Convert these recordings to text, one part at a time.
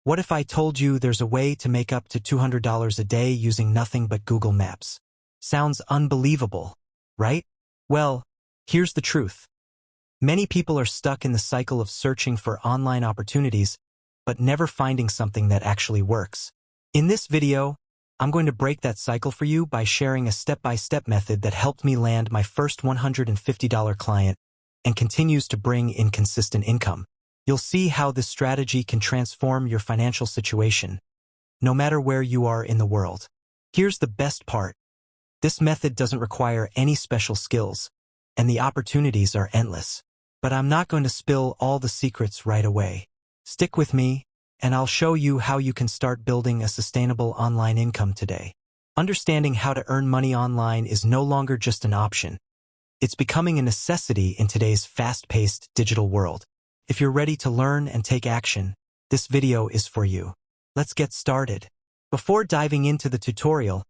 What if I told you there's a way to make up to $200 a day using nothing but Google Maps? Sounds unbelievable, right? Well, here's the truth. Many people are stuck in the cycle of searching for online opportunities, but never finding something that actually works. In this video, I'm going to break that cycle for you by sharing a step-by-step method that helped me land my first $150 client and continues to bring in consistent income. You'll see how this strategy can transform your financial situation, no matter where you are in the world. Here's the best part. This method doesn't require any special skills, and the opportunities are endless. But I'm not going to spill all the secrets right away. Stick with me, and I'll show you how you can start building a sustainable online income today. Understanding how to earn money online is no longer just an option. It's becoming a necessity in today's fast-paced digital world. If you're ready to learn and take action, this video is for you. Let's get started. Before diving into the tutorial,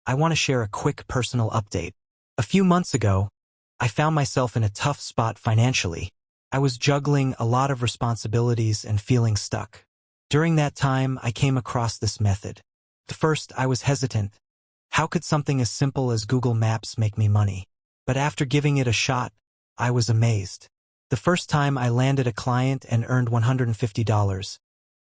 I want to share a quick personal update. A few months ago, I found myself in a tough spot financially. I was juggling a lot of responsibilities and feeling stuck. During that time, I came across this method. At first, I was hesitant. How could something as simple as Google Maps make me money? But after giving it a shot, I was amazed. The first time I landed a client and earned $150,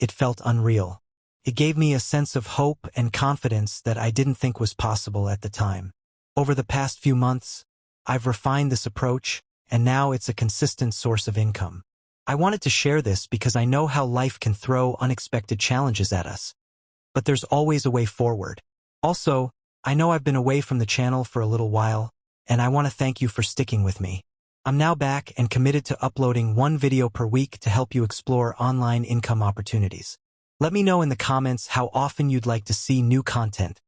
it felt unreal. It gave me a sense of hope and confidence that I didn't think was possible at the time. Over the past few months, I've refined this approach, and now it's a consistent source of income. I wanted to share this because I know how life can throw unexpected challenges at us. But there's always a way forward. Also, I know I've been away from the channel for a little while, and I want to thank you for sticking with me. I'm now back and committed to uploading one video per week to help you explore online income opportunities. Let me know in the comments how often you'd like to see new content.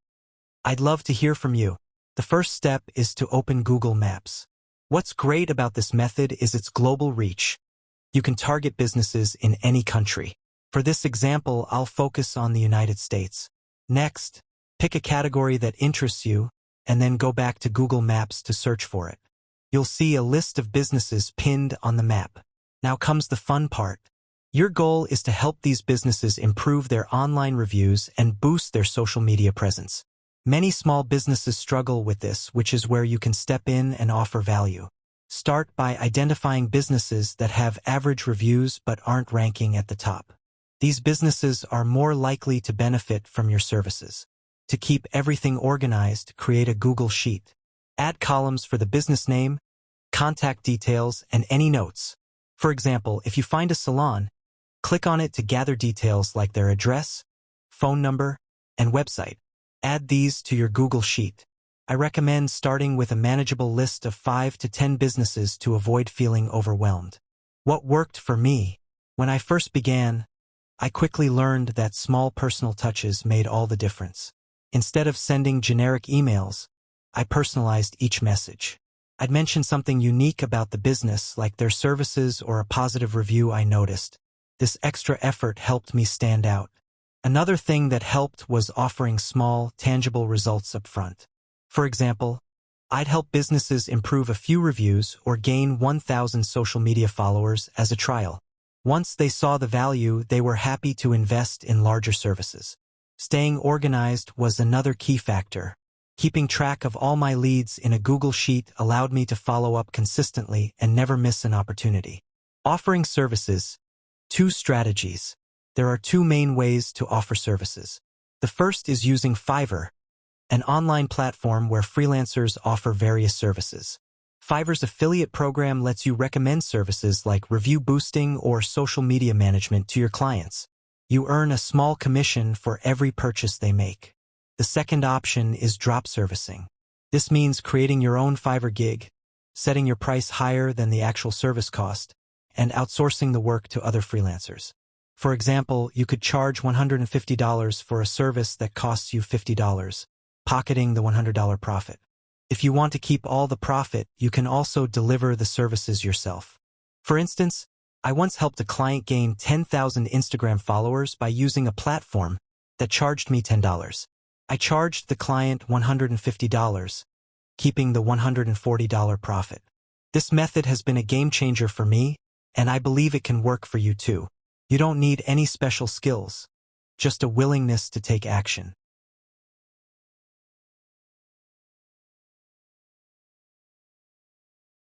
I'd love to hear from you. The first step is to open Google Maps. What's great about this method is its global reach. You can target businesses in any country. For this example, I'll focus on the United States. Next, pick a category that interests you, and then go back to Google Maps to search for it. You'll see a list of businesses pinned on the map. Now comes the fun part. Your goal is to help these businesses improve their online reviews and boost their social media presence. Many small businesses struggle with this, which is where you can step in and offer value. Start by identifying businesses that have average reviews but aren't ranking at the top. These businesses are more likely to benefit from your services. To keep everything organized, create a Google Sheet. Add columns for the business name, contact details, and any notes. For example, if you find a salon, click on it to gather details like their address, phone number, and website. Add these to your Google Sheet. I recommend starting with a manageable list of 5 to 10 businesses to avoid feeling overwhelmed. What worked for me? When I first began, I quickly learned that small personal touches made all the difference. Instead of sending generic emails, I personalized each message. I'd mention something unique about the business, like their services or a positive review I noticed. This extra effort helped me stand out. Another thing that helped was offering small, tangible results up front. For example, I'd help businesses improve a few reviews or gain 1,000 social media followers as a trial. Once they saw the value, they were happy to invest in larger services. Staying organized was another key factor. Keeping track of all my leads in a Google Sheet allowed me to follow up consistently and never miss an opportunity. Offering services. 2 strategies. There are 2 main ways to offer services. The first is using Fiverr, an online platform where freelancers offer various services. Fiverr's affiliate program lets you recommend services like review boosting or social media management to your clients. You earn a small commission for every purchase they make. The second option is drop servicing. This means creating your own Fiverr gig, setting your price higher than the actual service cost, and outsourcing the work to other freelancers. For example, you could charge $150 for a service that costs you $50, pocketing the $100 profit. If you want to keep all the profit, you can also deliver the services yourself. For instance, I once helped a client gain 10,000 Instagram followers by using a platform that charged me $10. I charged the client $150, keeping the $140 profit. This method has been a game changer for me, and I believe it can work for you too. You don't need any special skills. just a willingness to take action.